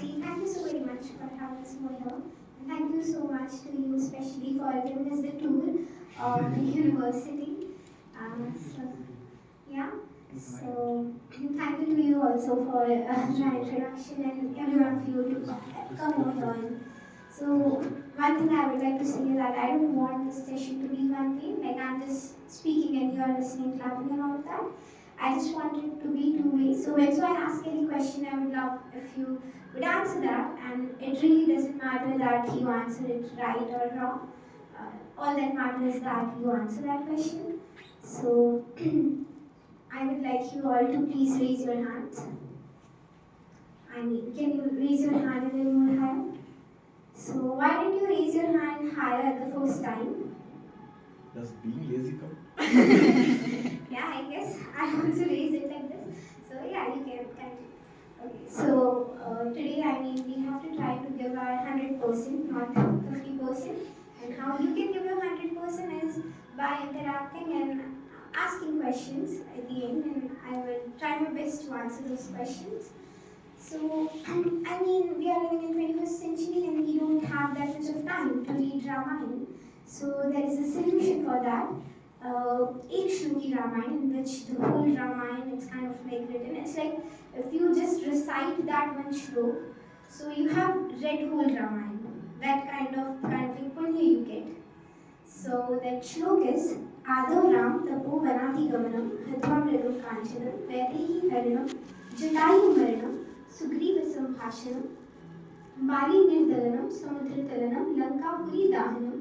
firstly, thank you so very much for having us over here. And thank you so much to you especially for giving us the tour of the university. So, yeah. So, thank you to you also for the introduction and every one of you to come over here. So, one thing I would like to say is that I don't want this session to be one way, like I'm just speaking and you are listening, clapping and all of that. I just want it to be two ways. So when I ask any question, I would love if you would answer that, and it really doesn't matter that you answer it right or wrong. All that matters is that you answer that question. So I would like you all to please raise your hands. I mean, can you raise your hand a little more higher? So why did you raise your hand higher at the first time? Does being lazy count? Yeah, I guess I also raised it like this. So yeah, you can continue. Okay, so today I mean we have to try to give our 100%, not 50%. And how you can give your 100% is by interacting and asking questions at the end, and I will try my best to answer those questions. So, I mean, we are living in 21st century and we don't have that much of time to read Ramayana. So there is a solution for that. Ek Shloki Ramayana, in which the whole Ramayana is kind of like written. It's like if you just recite that one shlok, so you have read whole Ramayana. That kind of like punya you get. So that shlok is Adav Ram Tapo Vanati Gamanam Hadvam Redam Kanchanam Vedehi Harinam Jatayu Maranam Sugriva Sambhashanam Bali Nirdalanam Samudritalanam Lankapuri Dahanam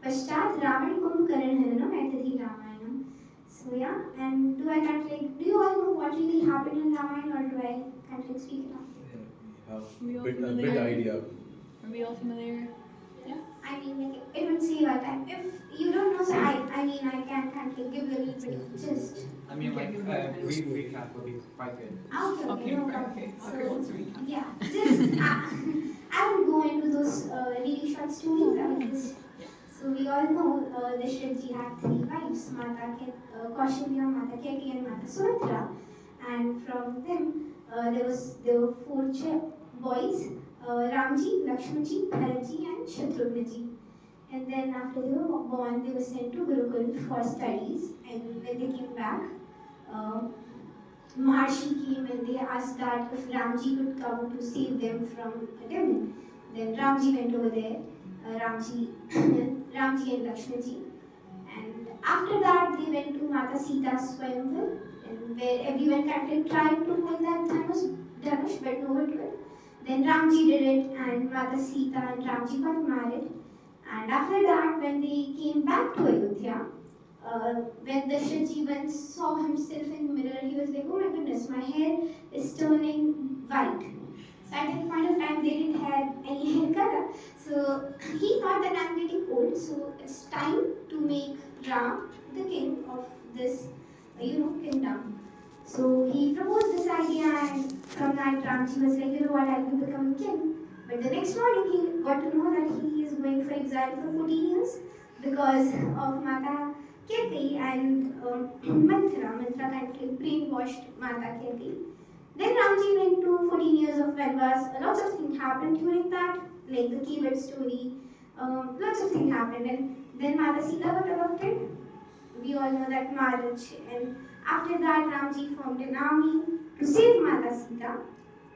Pashtat Ravan Kumbhakaranhanam Etadi Ramayanam. So yeah, and do I kind of like, do you all know what really happened in Ramayana, or do I kind of like speak it up? We have a bit idea. Are we all familiar? Yeah. I mean, like, it would save our time. If you don't know, so I mean, I can kind of like give a little bit of gist. I mean, like, brief recap would be quite good. Okay, no problem. Okay. So, yeah, just, I won't go into those really short stories. I will just, so we all know Dashrath had three wives, Kaushalya, Mata Keki, and Mata Sumitra. And from them, there were four boys, Ramji, Lakshmanji, Bharatji, and Shatrugnaji. And then after they were born, they were sent to Gurukul for studies. And when they came back, Maharshi came and they asked that if Ramji could come to save them from a demon. Then Ramji went over there, Ramji, Ramji and Lakshmanji. And after that, they went to Mata Sita's Swayamvar, and where everyone kind of tried to pull that Dhanush, but no one could. Then Ramji did it, and Mata Sita and Ramji got married. And after that, when they came back to Ayodhya, when Dashrath saw himself in the mirror, he was like, oh my goodness, my hair is turning white. So at that point of time, they didn't have any hair color. So he thought that I'm getting old, so it's time to make Ram the king of this, kingdom. So he proposed this idea, and from that Ramji was like, you know what, I will become king. But the next morning, he got to know that he is going for exile for 14 years because of Mata Kirti and Mantra. Mantra kind of like brainwashed Mata Kirti. Then Ramji went to 14 years of Vanvas. Lots of things happened during that, like the keyword story. Lots of things happened. And then Mata Sita got adopted. We all know that marriage. And after that, Ramji formed an army to save Mata Sita.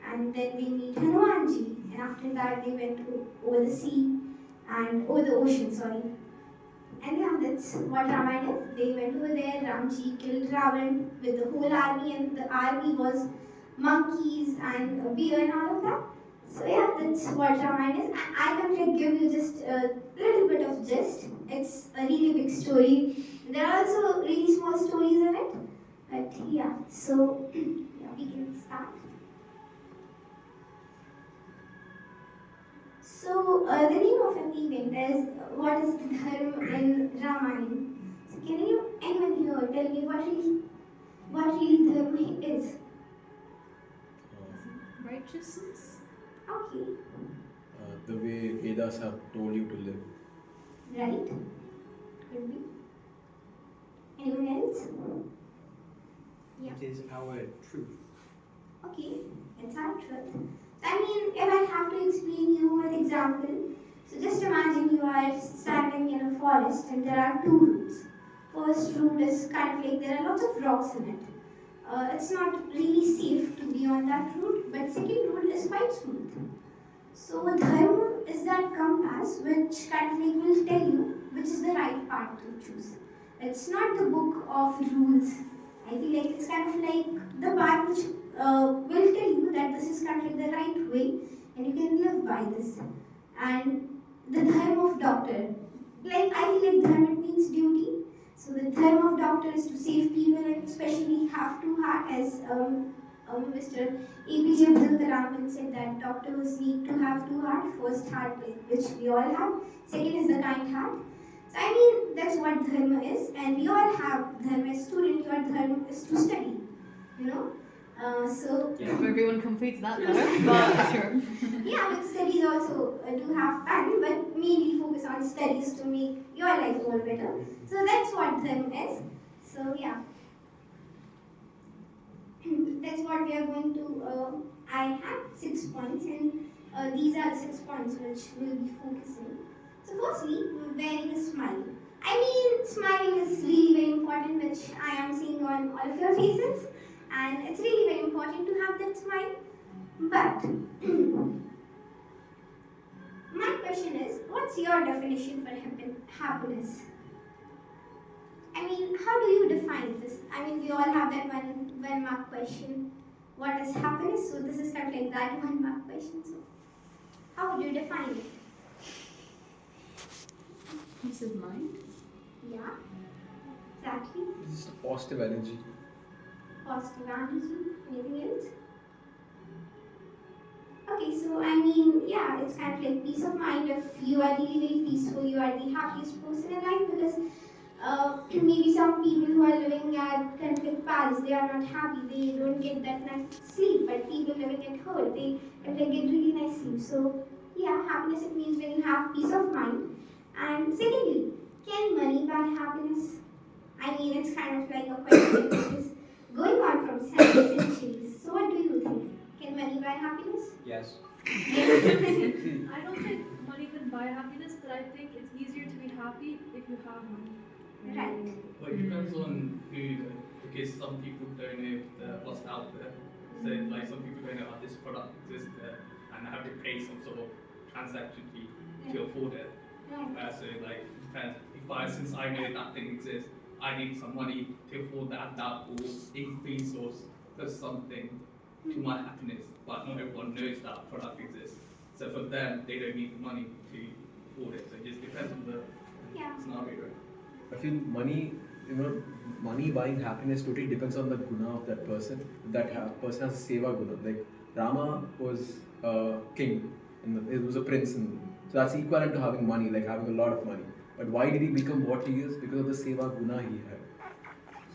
And then they meet Hanumanji. And after that, they went over the sea and over the ocean, sorry. And yeah, that's what Ramayana is. They went over there, Ramji killed Ravan with the whole army, and the army was monkeys and a bear and all of that. So yeah, that's what Ramayana is. And I can like give you just a little bit of gist. It's a really big story. There are also really small stories in it. But yeah, so yeah, we can start. So the name of an event is what is Dharam in Ramayana. So can anyone here tell me what really Dharma is? Righteousness? Okay. The way Vedas have told you to live. Right. Could be. Anyone else? Yeah. It is our truth. Okay. It's our truth. I mean, if I example, so just imagine you are standing in a forest and there are two routes. First route is kind of like there are lots of rocks in it. It's not really safe to be on that route, but second route is quite smooth. So dharma is that compass which kind of like will tell you which is the right path to choose. It's not the book of rules. I feel like it's kind of like the path which will tell you that this is kind of like the right way and you can live by this. And the dharma of doctor, like I feel like dharma means duty. So the dharma of doctor is to save people and especially have to heart as Mr. APJ Abdul Kalam said that doctors need to have two hearts. First heart which we all have, second is the kind heart. So I mean that's what dharma is, and we all have dharma. As student, your dharma is to study. You know, so If everyone completes that though, but sure. yeah, but studies also do have fun, but mainly focus on studies to make your life more better. So that's what dharma is. So yeah. That's what we are going to. I have 6 points, and these are the 6 points which we'll be focusing. So, firstly, wearing a smile. I mean, smile is really very important, which I am seeing on all of your faces, and it's really very important to have that smile. But my question is, what's your definition for happiness? I mean, how do you define this? I mean, we all have that one mark question. What is happiness? So this is kind of like that one mark question. So how would you define it? Peace of mind. Yeah, exactly. It's just positive energy. Positive energy. Anything else? Okay, so I mean, yeah, it's kind of like peace of mind. If you are really very peaceful, you are the happiest person in life because maybe some people who are living at kind of like Paris, they are not happy, they don't get that nice sleep, but people living at home, they kind of like get really nice sleep. So yeah, happiness it means when you have peace of mind. And secondly, can money buy happiness? I mean, it's kind of like a question which is going on from centuries. So what do you think? Can money buy happiness? Yes. Yes. I don't think money can buy happiness, but I think it's easier to be happy if you have money. Right. Well, it depends on who, though, because some people don't know what's out there. So, like, some people don't know this product exists there and have to pay some sort of transaction fee to afford it. Right. So, like, it depends. Since I know that thing exists, I need some money to afford that will increase or does something to my happiness. But not everyone knows that product exists. So, for them, they don't need the money to afford it. So, it just depends on the Yeah. scenario, right? I feel money buying happiness totally depends on the guna of that person. That person has a seva guna. Like Rama was a king, and he was a prince, and so that's equivalent to having money, like having a lot of money. But why did he become what he is? Because of the seva guna he had.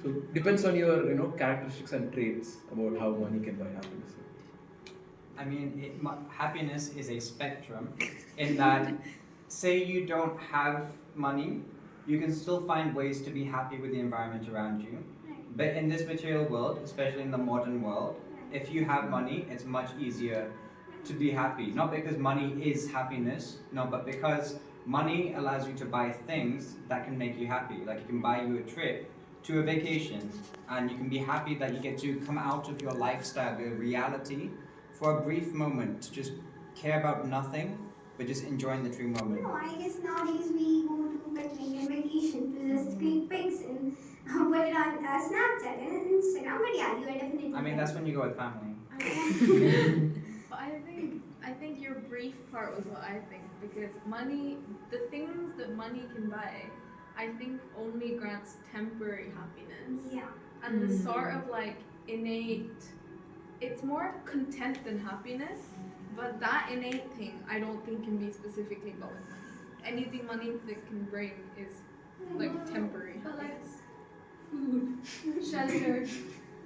So depends on your characteristics and traits about how money can buy happiness. I mean, happiness is a spectrum in that, say you don't have money, you can still find ways to be happy with the environment around you. But in this material world, especially in the modern world, if you have money, it's much easier to be happy. Not because money is happiness, no, but because money allows you to buy things that can make you happy. Like it can buy you a trip to a vacation, and you can be happy that you get to come out of your lifestyle, your reality, for a brief moment to just care about nothing, but just enjoying the true moment. No, I guess nowadays we go to picnic and vacation to just click pics and put it on Snapchat and Instagram. But yeah, you are definitely. I mean, that's when you go with family. But I think your brief part was what I think, because money, the things that money can buy, I think only grants temporary happiness. Yeah. And the sort of like innate, it's more content than happiness, but that innate thing I don't think can be specifically bought with money. Anything money that can bring is like temporary But like happiness. food, shelter.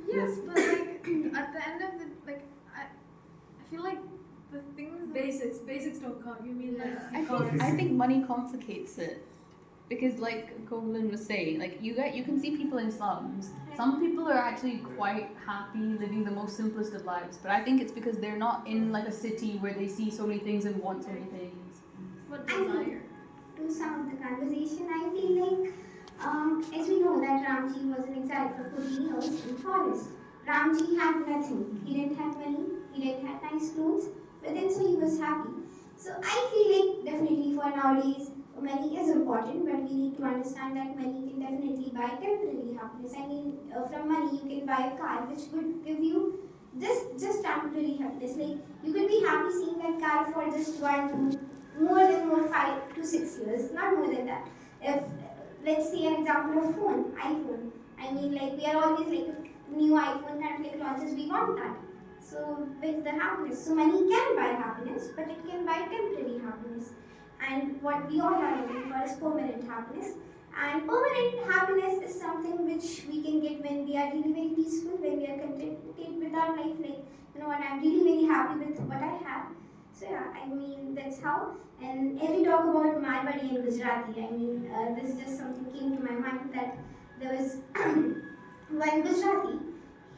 Yes, but like at the end of the I feel like the things Basics don't count. You mean like Yeah. I think money complicates it. Because like Goblin was saying, like you can see people in slums. Some people are actually quite happy living the most simplest of lives, but I think it's because they're not in like a city where they see so many things and want so many things. What I mean, desire? to sum up the conversation, I feel like, as we know that Ramji was in exile for 14 years in forest. Ramji had nothing. He didn't have money, he didn't have nice clothes, but then so he was happy. So I feel like definitely for nowadays, money is important, but we need to understand that money can definitely buy temporary happiness. I mean, from money you can buy a car which would give you just temporary happiness. Like you could be happy seeing that car for just 5 to 6 years, not more than that. If let's say an example of iPhone. I mean, like we are always like if new iPhone kind of like launches, we want that. So where's the happiness? So money can buy happiness, but it can buy temporary happiness. And what we all are looking for is permanent happiness. And permanent happiness is something which we can get when we are really very peaceful, when we are contented with our life. Like, you know what, I'm really very happy with what I have. So yeah, I mean, that's how. And as we talk about Marwari and Gujarati, I mean, this just something came to my mind that there was one Gujarati,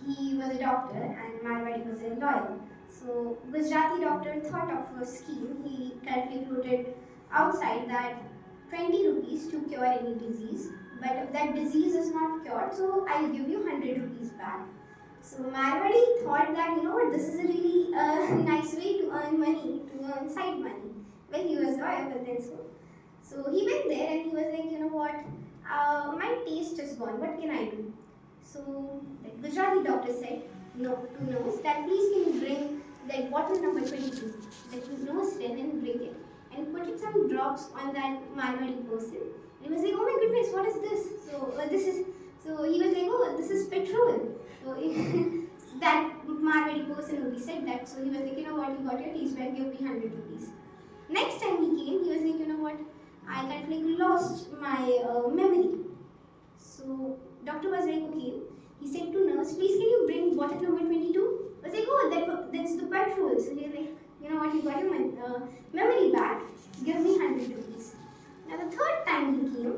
he was a doctor and Marwari was a lawyer. So Gujarati doctor thought of a scheme. He calculated outside that 20 rupees to cure any disease, but if that disease is not cured, so I'll give you 100 rupees back. So Marwadi thought that, you know what, this is a really nice way to earn money, to earn side money. Well, he was lawyer, but then so. So he went there and he was like, you know what, my taste is gone, what can I do? So the Gujarati doctor said, no, to nurse, that please can you bring that bottle number 22. The nurse went and bring it and put it some drops on that Marwadi person. And he was like, oh my goodness, what is this? So he was like, oh, this is petrol. So that Marwadi person only said that. So he was like, you know what, you got your taste back, give me 100 rupees. Next time he came, he was like, you know what, I kind of like lost my memory. So doctor was like, okay. He said to nurse, please can you bring bottle number 22? I was like, oh, that's the petrol. So he was like, you know what, you got your memory back, give me 100 rupees. Now the third time he came,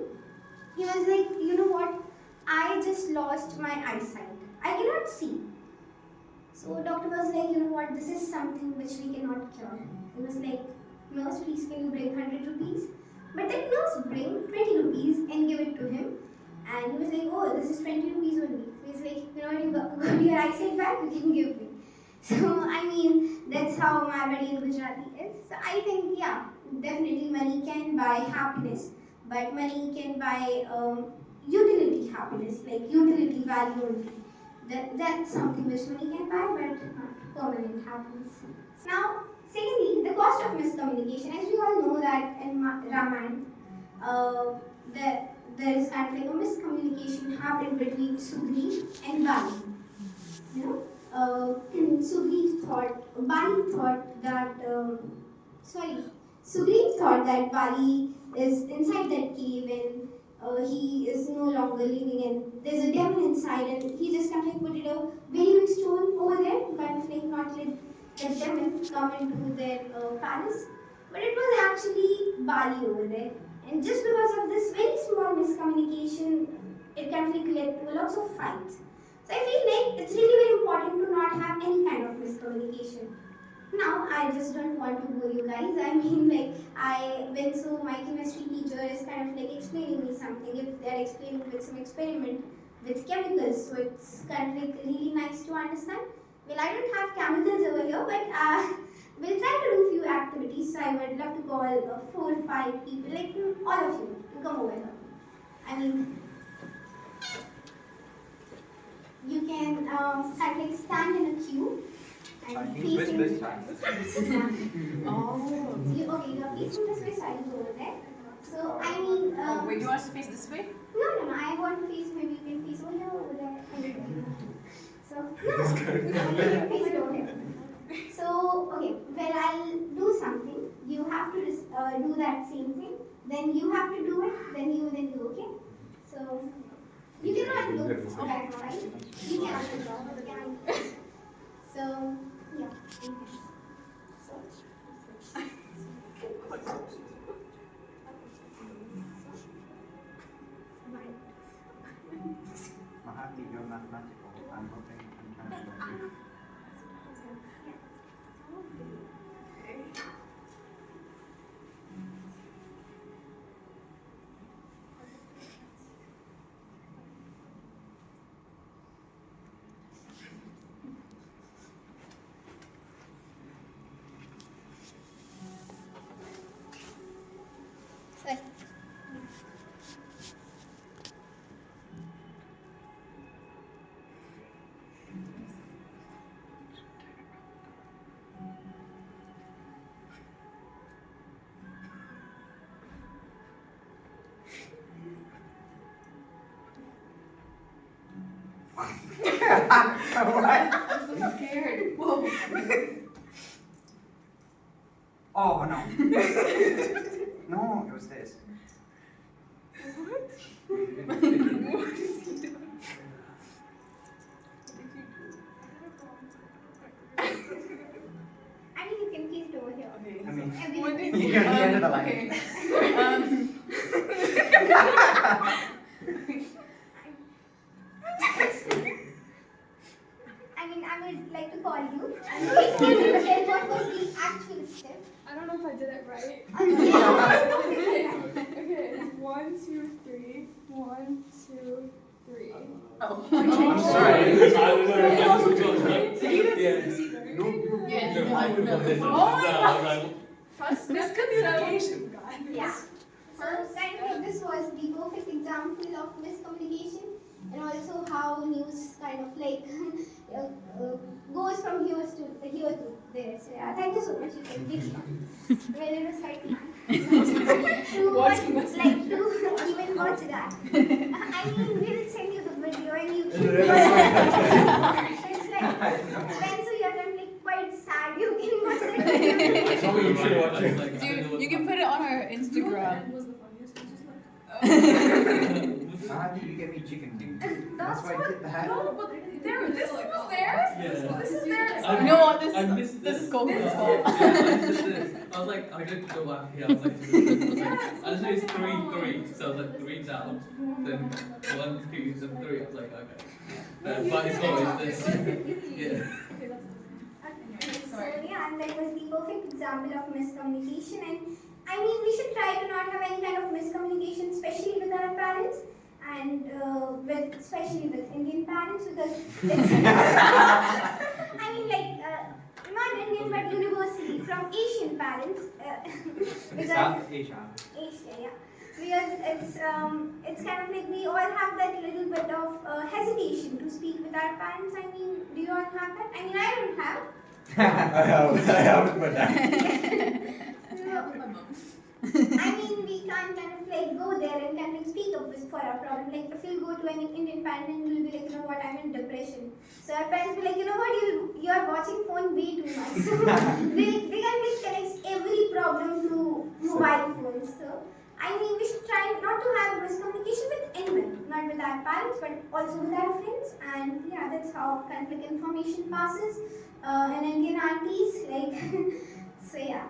he was like, you know what, I just lost my eyesight. I cannot see. So doctor was like, you know what, this is something which we cannot cure. He was like, nurse, please can you bring 100 rupees? But that nurse bring 20 rupees and give it to him. And he was like, oh, this is 20 rupees only. So he's like, you know what, you got your eyesight back, you can give me. So, I mean, that's how Marwari and Gujarati is. So, I think, yeah, definitely money can buy happiness, but money can buy utility happiness, like utility value only. That's something which money can buy, but not permanent happiness. Now, secondly, the cost of miscommunication. As we all know that in Ramayana, uh, there is kind of like a miscommunication happened between Sugriv and Bali. You know, Bali thought that, Sugriv thought that Bali is inside that cave and he is no longer living and there's a demon inside and he just kind of like put it a very big stone over there, kind of like not let the demon come into their palace. But it was actually Bali over there. And just because of this very small miscommunication, it can like led to lots of fights. So I feel like it's really very important to not have any kind of miscommunication. Now I just don't want to bore you guys. I mean, like my chemistry teacher is kind of like explaining me something. If they're explaining with some experiment with chemicals, so it's kind of like really nice to understand. Well, I don't have chemicals over here, but we'll try to do few activities. So I would love to call 4 or 5 people, like all of you, to come over here. I mean, you can kind of like stand in a queue and facing. Oh. Okay, you're facing this way, so I'll go over there. So I mean. Oh, wait, you want us to face this way? No. I want to face. Maybe you can face over here, over there, anywhere. So no, you can face it over here. So okay, well I'll do something. You have to do that same thing. Then you have to do it. Then you. Okay. So you cannot look back, right? You cannot look back. So yeah. Okay. So. Mahati, you're mathematical. I'm hoping I'm trying to learn you. What? I'm so scared. Whoa. Oh no. No, it was this. I mean, you can keep it over here. I mean, Everybody- you're at the end of the line. Okay. I mean, I would like to call you. Please tell me what was the actual step. I don't know if I did it right. Okay. Okay, it's 1, 2, 3. 1, 2, 3. Oh. I'm sorry. Yeah. First miscommunication. Yeah. So kind of this was the perfect example of miscommunication, and also how news kind of like goes from here to there. So yeah, thank you so much. You can give when it was like to watch, like to even watch that. I mean, we'll send you the video and you can. It's like when so you're like quite sad. You can watch that video. That's how you should watch it. Dude, you can put it on our Instagram. Was the funniest. It's just like, How did you get me chicken wings? that's That's why I what. did that. No, but there. This was theirs. Yeah. This is theirs. You know what? This I missed this this. is Goku's fault. I missed this. I was like, I didn't go back here. I was like, I just it's 3, 3. So I was like 3 down, then 1, 2, then 3. I was like, okay. But it's always this. Yeah. So yeah, and that was the perfect example of miscommunication. And I mean, we should try to not have any kind of miscommunication, especially with our parents, and especially with Indian parents, because it's I mean, like not Indian but universally from Asian parents, because South Asia. Asia, yeah. Because it's kind of like we all have that little bit of hesitation to speak with our parents. I mean, do you all have that? I mean, I don't have. I haven't, but that. I mean, we can't kind of like go there and kind of speak up for our problem. Like, if you go to an Indian parent and you'll be like, you know what, I'm in depression. So our parents will be like, you know what, you are watching phone way too much. So they can like connect every problem to mobile phones. So I mean, we should try not to have miscommunication with anyone, not with our parents, but also with our friends. And yeah, that's how kind of like information passes. And Indian aunties, like, so yeah.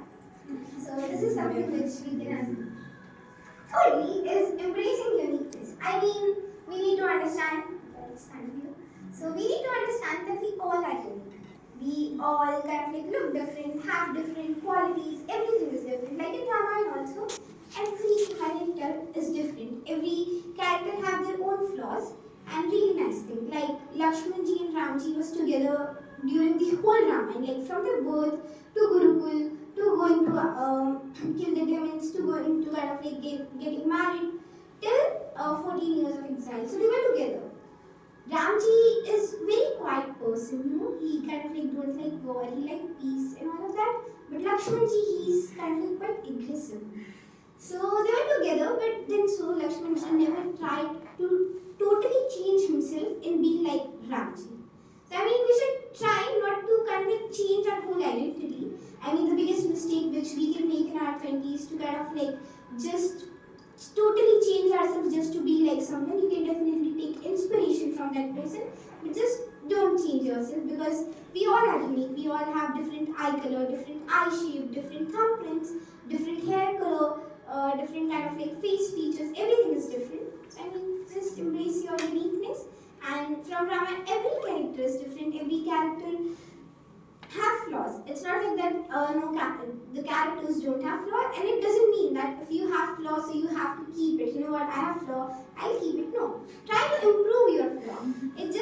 So this is something which we can thirdly is embracing uniqueness. I mean, we need to understand, let's stand here. So we need to understand that we all are unique. We all kind of like look different, have different qualities, everything is different. Like in Ramayana also, every character is different. Every character have their own flaws and really nice thing. Like Lakshmanji and Ramji was together during the whole Ramayana, like from their birth to Gurukul, to going to kill the demons, to going to kind of like getting married, till 14 years of exile. So they were together. Ramji is very quiet person, you know. He kind of like don't like war, he like peace and all of that. But Lakshmanji, he's kind of like quite aggressive. So they were together, but then so Lakshmanji never tried to totally change himself and be like Ramji. So I mean, we should try not to kind of change our whole identity. I mean, the biggest mistake which we can make in our 20s to kind of like just totally change ourselves just to be like someone. You can definitely take inspiration from that person, but just don't change yourself, because we all are unique. We all have different eye color, different eye shape, different thumbprints, different hair color, different kind of like face features. Everything is different. So I mean, just embrace your uniqueness. And from Ramayana, every character is different. Every character have flaws. It's not like that the characters don't have flaws, and it doesn't mean that if you have flaws, so you have to keep it. You know what, I have flaw, I'll keep it. No. Try to improve your flaw. It's